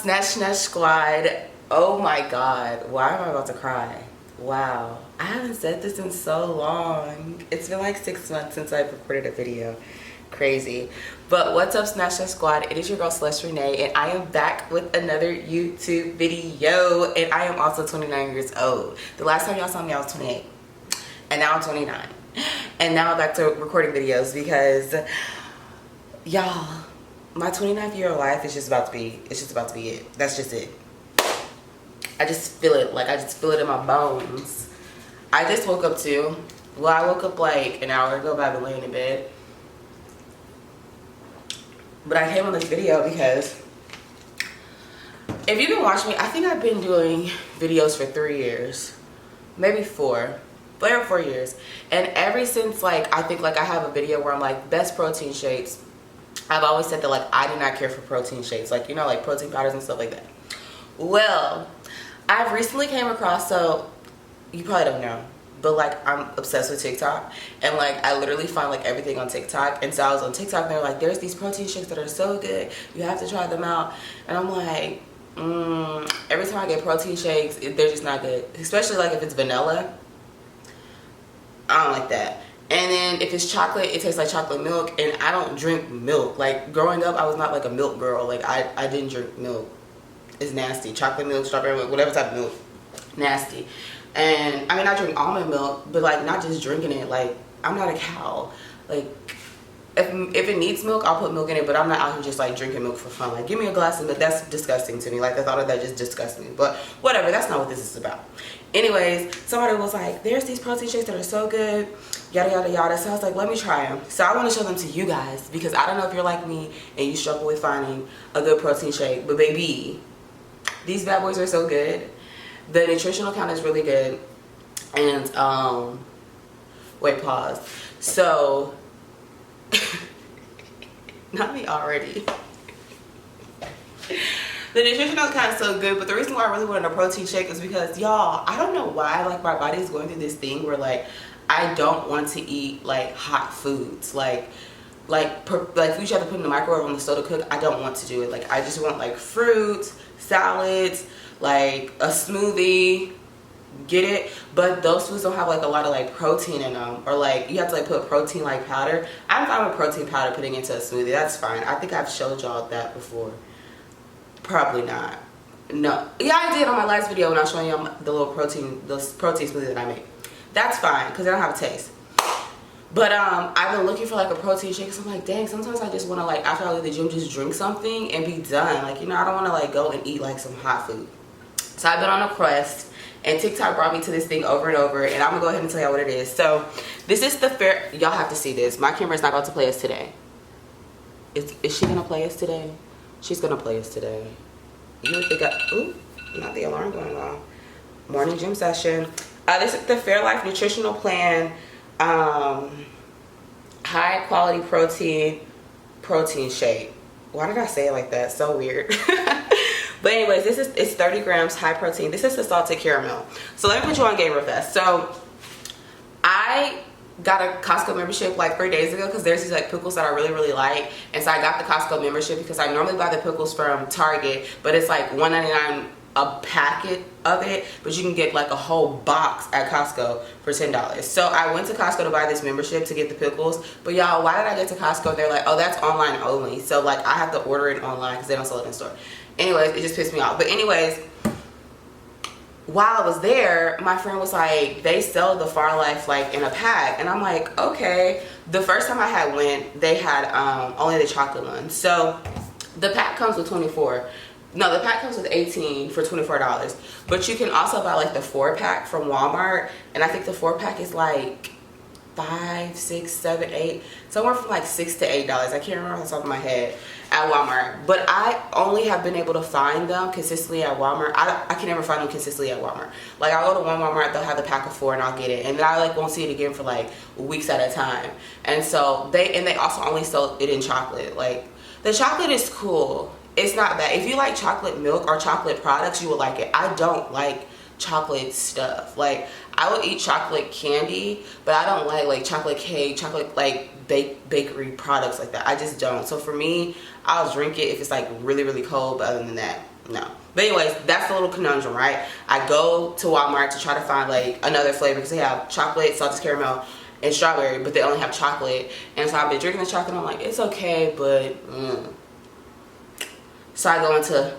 Snatch Squad? Oh my god, why am I about to cry? Wow, I haven't said this in so long. It's been like 6 months since I've recorded a video. Crazy. But what's up, Snatch Squad? It is your girl Celeste Renee, and I am back with another YouTube video. And I am also 29 years old. The last time y'all saw me I was 28, and now I'm 29, and now I'm back to recording videos because y'all, my 29th-year-old life is just about to be, it's just about to be it. That's just it. I just feel it, like I just feel it in my bones. I just woke up too. Well, I woke up like an hour ago, but I've been laying in bed. But I came on this video because if you've been watching me, I think I've been doing videos for 3 years, maybe 4. 3 or 4 years. And ever since, like, I think like I have a video where I'm like best protein shakes, I've always said that like I do not care for protein shakes, like, you know, like protein powders and stuff like that. Well, I've recently came across, so you probably don't know, but like I'm obsessed with TikTok, and like I literally find like everything on TikTok. And so I was on TikTok and they're like, there's these protein shakes that are so good, you have to try them out. And I'm like, every time I get protein shakes, they're just not good, especially like if it's vanilla. I don't like that. And then if it's chocolate, it tastes like chocolate milk, and I don't drink milk. Like growing up, I was not like a milk girl. Like I didn't drink milk. It's nasty. Chocolate milk, strawberry milk, whatever type of milk, nasty. And I mean, I drink almond milk, but like not just drinking it. Like I'm not a cow. Like if it needs milk, I'll put milk in it, but I'm not out here just like drinking milk for fun. Like give me a glass of milk. That's disgusting to me. Like the thought of that just disgusts me. But whatever, that's not what this is about. Anyways, somebody was like, there's these protein shakes that are so good, yada yada yada. So I was like, let me try them. So I want to show them to you guys because I don't know if you're like me and you struggle with finding a good protein shake, but baby, these bad boys are so good. The nutritional count is really good. And wait, pause. So not me already. The nutritional count is so good, but the reason why I really wanted a protein shake is because, y'all, I don't know why, like my body is going through this thing where like I don't want to eat like hot foods, like food you have to put in the microwave on the stove to cook. I don't want to do it. Like I just want like fruits, salads, like a smoothie, get it? But those foods don't have like a lot of like protein in them, or like you have to like put protein like powder. I'm fine with protein powder putting into a smoothie. That's fine. I think I've showed y'all that before. Probably not. No. Yeah, I did on my last video when I was showing y'all the protein smoothie that I made. That's fine because they don't have a taste. But I've been looking for like a protein shake, so I'm like, dang, sometimes I just want to like after I leave the gym just drink something and be done. Like, you know, I don't want to like go and eat like some hot food. So I've been on a quest, and TikTok brought me to this thing over and over, and I'm gonna go ahead and tell y'all what it is. So this is the y'all have to see this. My camera's not about to play us today. Is she gonna play us today? She's gonna play us today. You would think ooh, not the alarm going off. Morning gym session. This is the Fairlife nutritional plan. High quality protein shake. Why did I say it like that? So weird. But anyways, it's 30 grams high protein. This is the salted caramel. So let me put you on game real fast. So I got a Costco membership like 3 days ago because there's these like pickles that I really like, and so I got the Costco membership because I normally buy the pickles from Target, but it's like $1.99 a packet of it, but you can get like a whole box at Costco for $10. So I went to Costco to buy this membership to get the pickles. But y'all, why did I get to Costco? They're like, oh, that's online only, so like I have to order it online because they don't sell it in store. Anyways, it just pissed me off. But anyways, while I was there, my friend was like, they sell the Fairlife like in a pack, and I'm like, okay. The first time I had went, they had only the chocolate one. So the pack comes with 24. No, the pack comes with 18 for $24. But you can also buy like the 4-pack from Walmart, and I think the 4-pack is like $5, $6, $7, $8, somewhere from like $6 to $8. I can't remember off the top of my head at Walmart. But I only have been able to find them consistently at Walmart. I can never find them consistently at Walmart. Like I'll go to one Walmart, they'll have the pack of 4 and I'll get it, and then I like won't see it again for like weeks at a time. And so they also only sell it in chocolate. Like the chocolate is cool. It's not bad. If you like chocolate milk or chocolate products, you will like it. I don't like chocolate stuff. Like I will eat chocolate candy, but I don't like chocolate cake, chocolate like bakery products like that. I just don't. So for me, I'll drink it if it's like really cold, but other than that, No. But anyways, that's the little conundrum, right? I go to Walmart to try to find like another flavor because they have chocolate, salted caramel, and strawberry, but they only have chocolate. And so I've been drinking the chocolate and I'm like, it's okay, but So I go into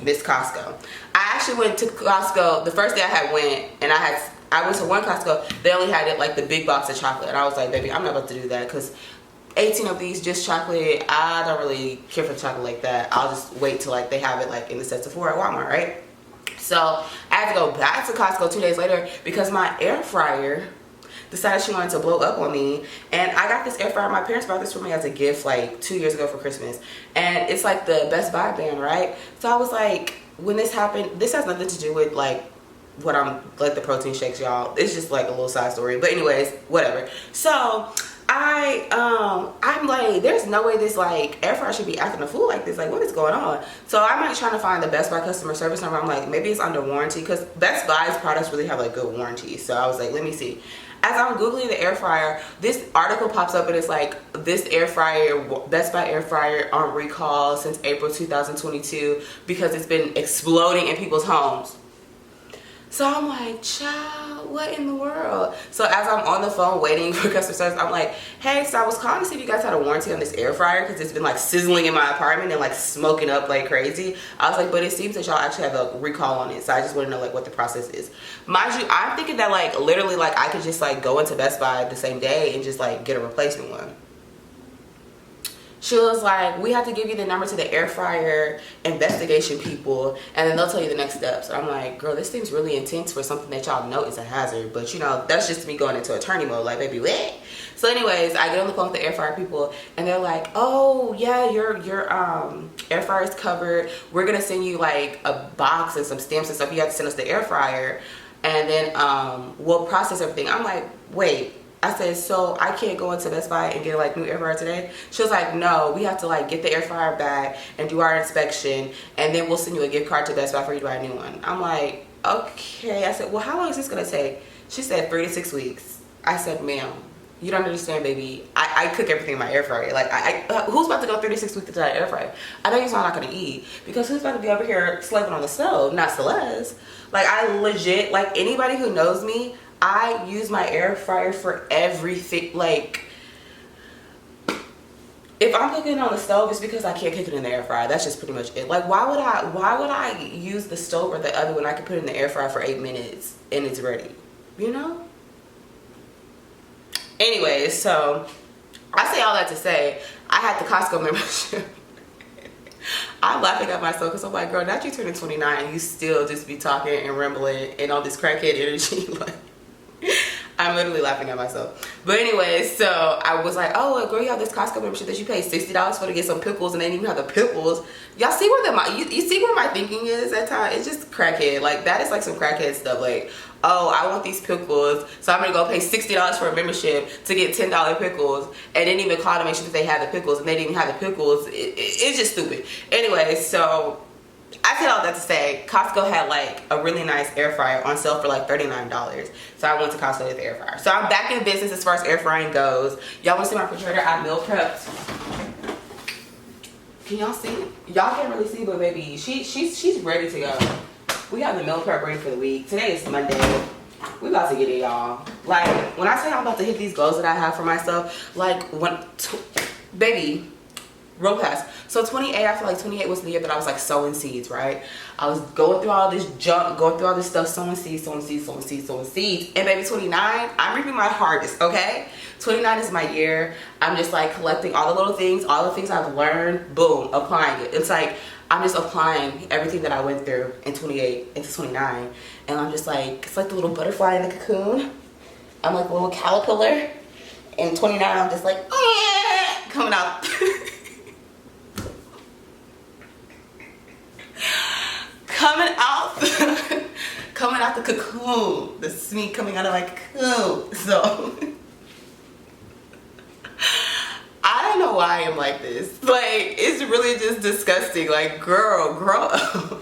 this Costco. I actually went to Costco the first day I had went, and I went to one Costco. They only had it like the big box of chocolate, and I was like, baby, I'm not about to do that because 18 of these just chocolate. I don't really care for chocolate like that. I'll just wait till like they have it like in the sets of 4 at Walmart, right? So I had to go back to Costco 2 days later because my air fryer decided she wanted to blow up on me. And I got this air fryer. My parents bought this for me as a gift like 2 years ago for Christmas, and it's like the Best Buy brand, right? So I was like, when this happened, this has nothing to do with like what I'm like the protein shakes, y'all. It's just like a little side story, but anyways, whatever. So I'm like, there's no way this like air fryer should be acting a fool like this. Like, what is going on? So I'm like trying to find the Best Buy customer service number. I'm like, maybe it's under warranty because Best Buy's products really have like good warranty. So I was like, let me see. As I'm googling the air fryer, this article pops up and it's like, this air fryer, Best Buy air fryer on recall since April 2022 because it's been exploding in people's homes. So I'm like, child, what in the world? So as I'm on the phone waiting for customer service, I'm like, hey, so I was calling to see if you guys had a warranty on this air fryer because it's been like sizzling in my apartment and like smoking up like crazy. I was like, but it seems that y'all actually have a recall on it. So I just want to know like what the process is. Mind you, I'm thinking that like literally like I could just like go into Best Buy the same day and just like get a replacement one. She was like, we have to give you the number to the air fryer investigation people, and then they'll tell you the next steps. I'm like, girl, this seems really intense for something that y'all know is a hazard. But, you know, that's just me going into attorney mode. Like, baby, what? So anyways, I get on the phone with the air fryer people, and they're like, oh, yeah, your air fryer is covered. We're going to send you, like, a box and some stamps and stuff. You have to send us the air fryer, and then we'll process everything. I'm like, wait. I said, so I can't go into Best Buy and get like new air fryer today? She was like, no, we have to like get the air fryer back and do our inspection, and then we'll send you a gift card to Best Buy for you to buy a new one. I'm like, okay. I said, well, how long is this gonna take? She said 3 to 6 weeks. I said, ma'am, you don't understand, baby. I cook everything in my air fryer. Like, who's about to go 36 weeks to that air fryer? I know you're not gonna eat because who's about to be over here slaving on the stove? Not Celeste. Like, I legit, like anybody who knows me, I use my air fryer for everything. Like, if I'm cooking on the stove, it's because I can't cook it in the air fryer. That's just pretty much it. Like, why would I use the stove or the oven when I could put it in the air fryer for 8 minutes and it's ready? You know? Anyways, so I say all that to say I had the Costco membership. I'm laughing at myself because I'm like, girl, now you turning 29 and you still just be talking and rambling and all this crackhead energy. Like, I'm literally laughing at myself. But anyways, so I was like, oh, girl, you have this Costco membership that you pay $60 for to get some pickles, and they didn't even have the pickles. Y'all see where you see where my thinking is at times? It's just crackhead. Like, that is like some crackhead stuff. Like, oh, I want these pickles, so I'm gonna go pay $60 for a membership to get $10 pickles, and didn't even call to make sure that they had the pickles, and they didn't even have the pickles. It's just stupid. Anyway, so I said all that to say Costco had like a really nice air fryer on sale for like $39. So I went to Costco with the air fryer. So I'm back in business as far as air frying goes. Y'all want to see my refrigerator? I meal prepped. Can y'all see? Y'all can't really see, but baby, she's ready to go. We have the meal prep ready for the week. Today is Monday. We about to get it, y'all. Like, when I say I'm about to hit these goals that I have for myself, like baby, real fast. So 28, I feel like 28 was the year that I was like sowing seeds, right? I was going through all this junk, going through all this stuff, sowing seeds, sowing seeds, sowing seeds, sowing seeds. And baby, 29, I'm reaping my harvest, okay? 29 is my year. I'm just like collecting all the little things, all the things I've learned, boom, applying it. It's like, I'm just applying everything that I went through in 28 into 29. And I'm just like, it's like the little butterfly in the cocoon. I'm like a little caterpillar. And 29, I'm just like, coming out. coming out the cocoon. This is me coming out of my cocoon. So I don't know why I am like this. Like, it's really just disgusting. Like, girl, grow up.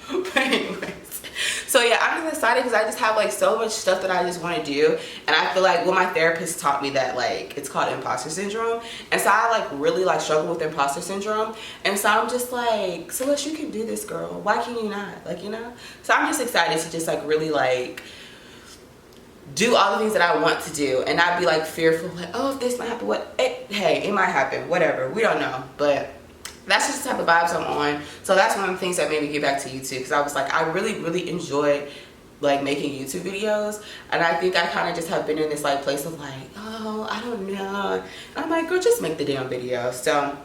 But anyways, so So yeah, I'm just excited because I just have like so much stuff that I just want to do. And I feel like, well, my therapist taught me that like it's called imposter syndrome. And so I like really like struggle with imposter syndrome. And so I'm just like, Celeste, you can do this, girl. Why can you not? Like, you know? So I'm just excited to just like really like do all the things that I want to do and not be like fearful, like, oh, if this might happen, what? Hey, it might happen, whatever. We don't know. But that's just the type of vibes I'm on. So that's one of the things that made me get back to YouTube, because I was like, I really enjoy like making YouTube videos, and I think I kind of just have been in this like place of like, oh, I don't know. And I'm like, girl, just make the damn video. So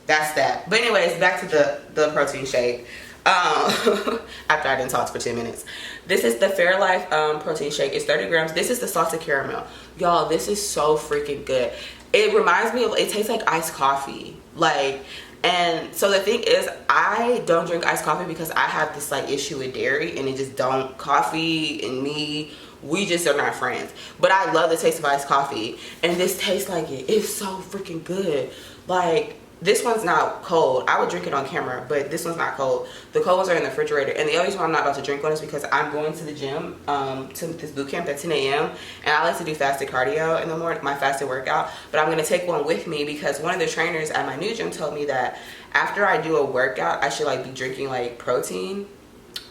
that's that. But anyways, back to the protein shake. After I didn't talk for 10 minutes. This is the Fairlife protein shake. It's 30 grams. This is the salted caramel. Y'all, this is so freaking good. It reminds me of, it tastes like iced coffee. Like, and so the thing is, I don't drink iced coffee because I have this like issue with dairy, and it just don't, coffee and me, we just are not friends. But I love the taste of iced coffee, and this tastes like it. It's so freaking good. Like, this one's not cold. I would drink it on camera, but this one's not cold. The cold ones are in the refrigerator. And the only reason why I'm not about to drink one is because I'm going to the gym, to this boot camp at 10 a.m. And I like to do fasted cardio in the morning, my fasted workout. But I'm going to take one with me because one of the trainers at my new gym told me that after I do a workout, I should like be drinking like protein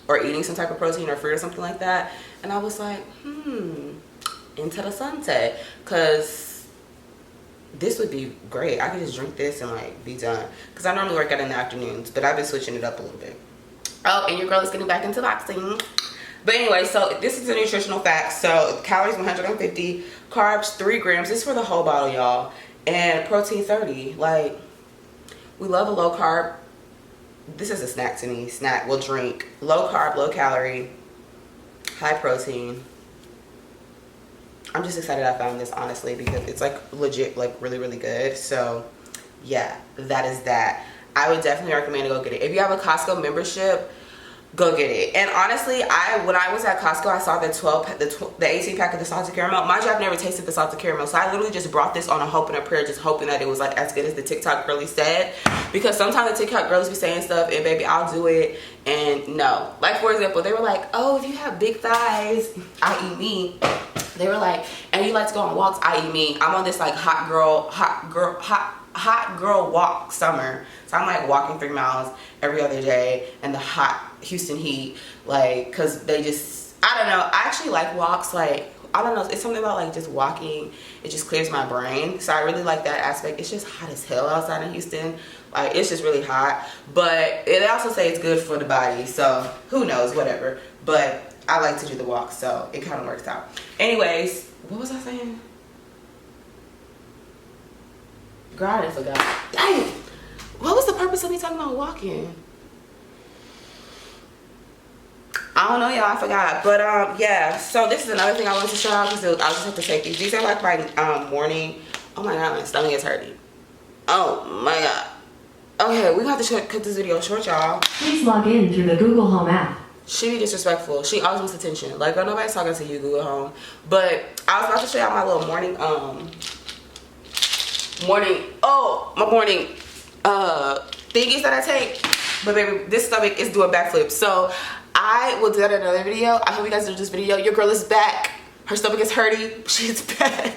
or eating some type of protein or fruit or something like that. And I was like, interessante, because this would be great. I could just drink this and like be done, because I normally work out in the afternoons, but I've been switching it up a little bit. Oh, and your girl is getting back into boxing. But anyway, so this is a nutritional fact. So calories 150, carbs 3 grams. This is for the whole bottle, y'all, and protein 30. Like, we love a low carb. This is a snack to me. Snack, we'll drink. Low carb, low calorie, high protein. I'm just excited I found this, honestly, because it's like legit, like really good. So yeah, that is that. I would definitely recommend to go get it. If you have a Costco membership, go get it. And honestly, when I was at Costco, I saw the 18 pack of the salted caramel. Mind you, I've never tasted the salted caramel, so I literally just brought this on a hope and a prayer, just hoping that it was like as good as the TikTok girlie said. Because sometimes the TikTok girlies be saying stuff, and baby, I'll do it, and no. Like, for example, they were like, oh, if you have big thighs, i.e. me, they were like, and you like to go on walks, i.e. me, I'm on this like hot girl walk summer. So I'm like walking 3 miles every other day in the hot Houston heat, like, cause they just, I don't know, I actually like walks. Like, I don't know, it's something about like just walking, it just clears my brain. So I really like that aspect. It's just hot as hell outside in Houston. Like, it's just really hot, but they also say it's good for the body, so who knows, whatever. But I like to do the walk, so it kind of works out. Anyways, what was I saying? Girl, I forgot. Dang, what was the purpose of me talking about walking? I don't know, y'all, I forgot. But yeah, so this is another thing I wanted to show y'all, because I'll just have to take these. These are like my morning. Oh my god, my stomach is hurting. Oh my god. Okay, we have to cut this video short, y'all. Please log in through the Google Home app. She be disrespectful. She always wants attention. Like, girl, nobody's talking to you, Google Home. But I was about to show y'all my little morning thingies that I take. But baby, this stomach is doing backflips. So I will do that in another video. I hope you guys enjoyed this video. Your girl is back. Her stomach is hurting. She's back.